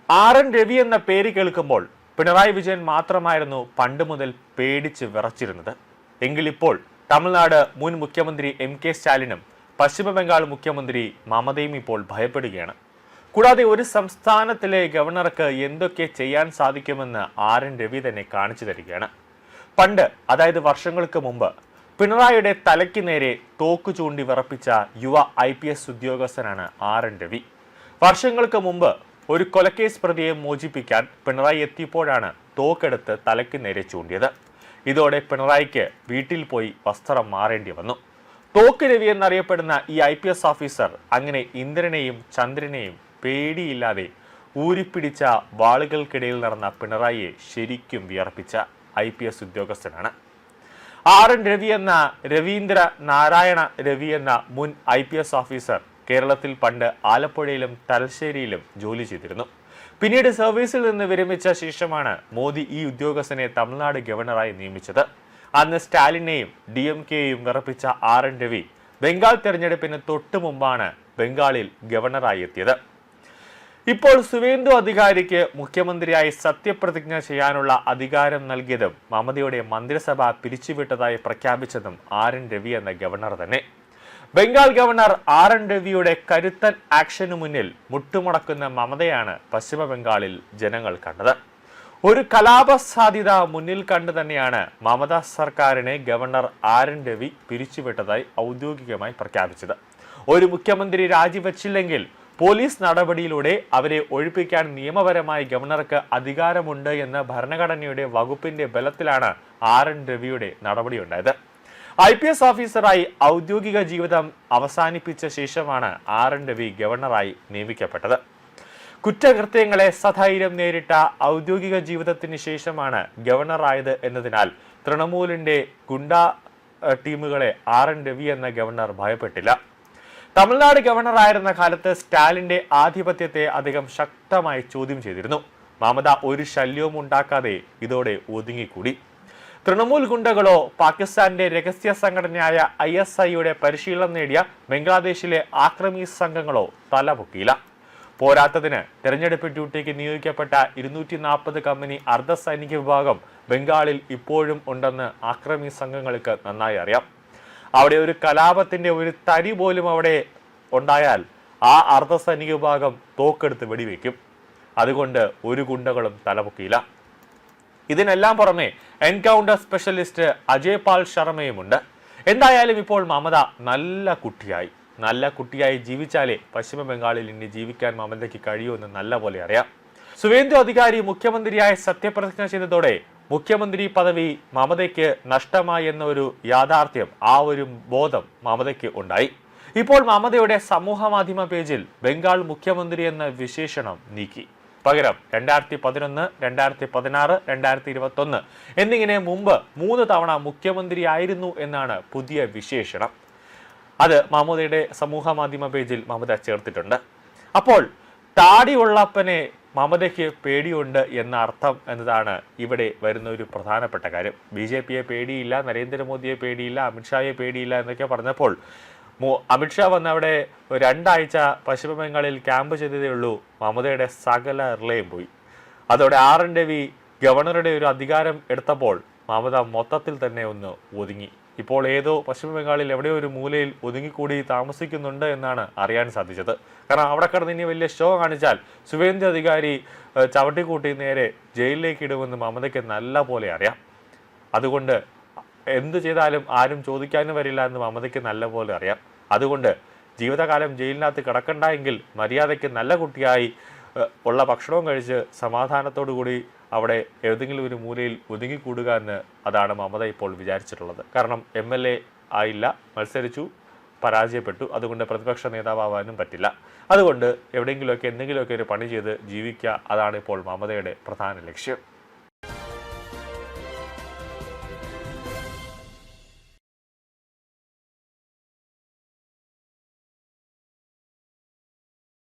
ആർ.എൻ. രവി എന്ന പേര് കേൾക്കുമ്പോൾ പിണറായി വിജയൻ മാത്രമായിരുന്നു പണ്ട് മുതൽ പേടിച്ച് വിറച്ചിരുന്നത്. എങ്കിലിപ്പോൾ തമിഴ്നാട് മുൻ മുഖ്യമന്ത്രി എം.കെ. സ്റ്റാലിനും പശ്ചിമ ബംഗാൾ മുഖ്യമന്ത്രി മമതയും ഇപ്പോൾ ഭയപ്പെടുകയാണ്. കൂടാതെ ഒരു സംസ്ഥാനത്തിലെ ഗവർണർക്ക് എന്തൊക്കെ ചെയ്യാൻ സാധിക്കുമെന്ന് ആർ.എൻ. രവി തന്നെ കാണിച്ചു തരികയാണ്. പണ്ട്, അതായത് വർഷങ്ങൾക്ക് മുമ്പ്, പിണറായിയുടെ തലയ്ക്ക് നേരെ തോക്ക് ചൂണ്ടി വിറപ്പിച്ച യുവ IPS ഉദ്യോഗസ്ഥനാണ് ആർ.എൻ. രവി. വർഷങ്ങൾക്ക് മുമ്പ് ഒരു കൊലക്കേസ് പ്രതിയെ മോചിപ്പിക്കാൻ പിണറായി എത്തിയപ്പോഴാണ് തോക്കെടുത്ത് തലയ്ക്ക് നേരെ ചൂണ്ടിയത്. ഇതോടെ പിണറായിക്ക് വീട്ടിൽ പോയി വസ്ത്രം മാറേണ്ടി വന്നു. തോക്ക് രവി എന്നറിയപ്പെടുന്ന ഈ IPS ഓഫീസർ അങ്ങനെ ഇന്ദ്രനെയും ചന്ദ്രനെയും പേടിയില്ലാതെ ഊരിപ്പിടിച്ച വാളുകൾക്കിടയിൽ നടന്ന പിണറായിയെ ശരിക്കും വിയർപ്പിച്ച IPS ഉദ്യോഗസ്ഥനാണ്. ആർ.എൻ. രവി എന്ന രവീന്ദ്ര നാരായണ രവി എന്ന മുൻ IPS ഓഫീസർ കേരളത്തിൽ പണ്ട് ആലപ്പുഴയിലും തലശ്ശേരിയിലും ജോലി ചെയ്തിരുന്നു. പിന്നീട് സർവീസിൽ നിന്ന് വിരമിച്ച ശേഷമാണ് മോദി ഈ ഉദ്യോഗസ്ഥനെ തമിഴ്നാട് ഗവർണറായി നിയമിച്ചത്. അന്ന് സ്റ്റാലിനെയും DMKയെയും വിറപ്പിച്ച ആർ.എൻ. രവി ബംഗാൾ തെരഞ്ഞെടുപ്പിന് തൊട്ടു മുമ്പാണ് ബംഗാളിൽ ഗവർണറായി എത്തിയത്. ഇപ്പോൾ സുവേന്ദു അധികാരിക്ക് മുഖ്യമന്ത്രിയായി സത്യപ്രതിജ്ഞ ചെയ്യാനുള്ള അധികാരം നൽകിയതും മമതയുടെ മന്ത്രിസഭ പിരിച്ചുവിട്ടതായി പ്രഖ്യാപിച്ചതും ആർ.എൻ. രവി എന്ന ഗവർണർ തന്നെ. ബംഗാൾ ഗവർണർ ആർ.എൻ. രവിയുടെ കരുത്തൻ ആക്ഷനു മുന്നിൽ മുട്ടുമടക്കുന്ന മമതയാണ് പശ്ചിമ ബംഗാളിൽ ജനങ്ങൾ കണ്ടത്. ഒരു കലാപ സാധ്യത മുന്നിൽ കണ്ടു തന്നെയാണ് മമത സർക്കാരിനെ ഗവർണർ ആർ.എൻ. രവി പിരിച്ചുവിട്ടതായി ഔദ്യോഗികമായി പ്രഖ്യാപിച്ചത്. ഒരു മുഖ്യമന്ത്രി രാജിവെച്ചില്ലെങ്കിൽ പോലീസ് നടപടിയിലൂടെ അവരെ ഒഴിപ്പിക്കാൻ നിയമപരമായി ഗവർണർക്ക് അധികാരമുണ്ട് എന്ന ഭരണഘടനയുടെ വകുപ്പിന്റെ ബലത്തിലാണ് ആർ.എൻ. രവിയുടെ നടപടിയുണ്ടായത്. IPS ഓഫീസറായി ഔദ്യോഗിക ജീവിതം അവസാനിപ്പിച്ച ശേഷമാണ് ആർ.എൻ. രവി ഗവർണറായി നിയമിക്കപ്പെട്ടത്. കുറ്റകൃത്യങ്ങളെ സധൈര്യം നേരിട്ട ഔദ്യോഗിക ജീവിതത്തിന് ശേഷമാണ് ഗവർണറായത് എന്നതിനാൽ തൃണമൂലിന്റെ ഗുണ്ടാ ടീമുകളെ ആർ.എൻ. രവി എന്ന ഗവർണർ ഭയപ്പെട്ടില്ല. തമിഴ്നാട് ഗവർണറായിരുന്ന കാലത്ത് സ്റ്റാലിന്റെ ആധിപത്യത്തെ അദ്ദേഹം ശക്തമായി ചോദ്യം ചെയ്തിരുന്നു. മമത ഒരു ശല്യവും ഉണ്ടാക്കാതെ ഇതോടെ ഒതുങ്ങിക്കൂടി. തൃണമൂൽ ഗുണ്ടകളോ പാകിസ്ഥാന്റെ രഹസ്യ സംഘടനയായ ISIയുടെ പരിശീലനം നേടിയ ബംഗ്ലാദേശിലെ ആക്രമി സംഘങ്ങളോ തലപൊക്കിയില്ല. പോരാത്തതിന് തെരഞ്ഞെടുപ്പ് ഡ്യൂട്ടിക്ക് നിയോഗിക്കപ്പെട്ട 240 കമ്പനി അർദ്ധ സൈനിക വിഭാഗം ബംഗാളിൽ ഇപ്പോഴും ഉണ്ടെന്ന് ആക്രമി സംഘങ്ങൾക്ക് നന്നായി അറിയാം. അവിടെ ഒരു കലാപത്തിന്റെ ഒരു തരി പോലും അവിടെ ഉണ്ടായാൽ ആ അർദ്ധ സൈനിക വിഭാഗം തോക്കെടുത്ത് വെടിവെക്കും. അതുകൊണ്ട് ഒരു ഗുണ്ടകളും തലപൊക്കിയില്ല. ഇതിനെല്ലാം പുറമെ എൻകൗണ്ടർ സ്പെഷ്യലിസ്റ്റ് അജയ് പാൽ ശർമ്മയുമുണ്ട്. എന്തായാലും ഇപ്പോൾ മമത നല്ല കുട്ടിയായി ജീവിച്ചാലേ പശ്ചിമ ബംഗാളിൽ ഇനി ജീവിക്കാൻ മമതയ്ക്ക് കഴിയുമെന്ന് നല്ല പോലെ അറിയാം. സുവേന്ദു അധികാരി മുഖ്യമന്ത്രിയായി സത്യപ്രതിജ്ഞ ചെയ്തതോടെ മുഖ്യമന്ത്രി പദവി മമതയ്ക്ക് നഷ്ടമായി എന്ന ഒരു യാഥാർത്ഥ്യം, ആ ഒരു ബോധം മമതയ്ക്ക് ഉണ്ടായി. ഇപ്പോൾ മമതയുടെ സമൂഹ മാധ്യമ പേജിൽ ബംഗാൾ മുഖ്യമന്ത്രി എന്ന വിശേഷണം നീക്കി. പകരം 2011, 2016, 2021 എന്നിങ്ങനെ മുമ്പ് 3 തവണ മുഖ്യമന്ത്രിയായിരുന്നു എന്നാണ് പുതിയ വിശേഷണം. അത് മമതയുടെ സമൂഹ മാധ്യമ പേജിൽ മമത ചേർത്തിട്ടുണ്ട്. അപ്പോൾ താടിയുള്ളപ്പനെ മമതയ്ക്ക് പേടിയുണ്ട് എന്ന അർത്ഥം എന്നതാണ് ഇവിടെ വരുന്ന ഒരു പ്രധാനപ്പെട്ട കാര്യം. BJPയെ പേടിയില്ല, നരേന്ദ്രമോദിയെ പേടിയില്ല, അമിത്ഷായെ പേടിയില്ല എന്നൊക്കെ പറഞ്ഞപ്പോൾ അമിത്ഷാ വന്ന് അവിടെ 2 ആഴ്ച പശ്ചിമ ബംഗാളിൽ ക്യാമ്പ് ചെയ്തതേ ഉള്ളൂ. മമതയുടെ സകല റിലയും പോയി. അതോടെ ആർ.എൻ. രവി ഗവർണറുടെ ഒരു അധികാരം എടുത്തപ്പോൾ മമത മൊത്തത്തിൽ തന്നെ ഒന്ന് ഒതുങ്ങി. ഇപ്പോൾ ഏതോ പശ്ചിമ ബംഗാളിൽ എവിടെയോ ഒരു മൂലയിൽ ഒതുങ്ങിക്കൂടി താമസിക്കുന്നുണ്ട് എന്നാണ് അറിയാൻ സാധിച്ചത്. കാരണം അവിടെ കിടന്ന് ഇനി വലിയ ഷോ കാണിച്ചാൽ സുവേന്ദു അധികാരി ചവിട്ടിക്കൂട്ടി നേരെ ജയിലിലേക്ക് ഇടുമെന്ന് മമതയ്ക്ക് നല്ല പോലെ അറിയാം. അതുകൊണ്ട് എന്ത് ചെയ്താലും ആരും ചോദിക്കാനും വരില്ല എന്ന് മമതയ്ക്ക് നല്ല പോലെ അറിയാം. അതുകൊണ്ട് ജീവിതകാലം ജയിലിനകത്ത് കിടക്കണ്ട എങ്കിൽ മര്യാദയ്ക്ക് നല്ല കുട്ടിയായി ഉള്ള ഭക്ഷണവും കഴിച്ച് സമാധാനത്തോടു കൂടി അവിടെ ഏതെങ്കിലും ഒരു മൂലയിൽ ഒതുങ്ങിക്കൂടുക എന്ന് അതാണ് മമത ഇപ്പോൾ വിചാരിച്ചിട്ടുള്ളത്. കാരണം MLA ആയില്ല, മത്സരിച്ചു, പരാജയപ്പെട്ടു. അതുകൊണ്ട് പ്രതിപക്ഷ നേതാവാനും പറ്റില്ല. അതുകൊണ്ട് എവിടെയെങ്കിലുമൊക്കെ എന്തെങ്കിലുമൊക്കെ ഒരു പണി ചെയ്ത് ജീവിക്കുക, അതാണ് ഇപ്പോൾ മമതയുടെ പ്രധാന ലക്ഷ്യം.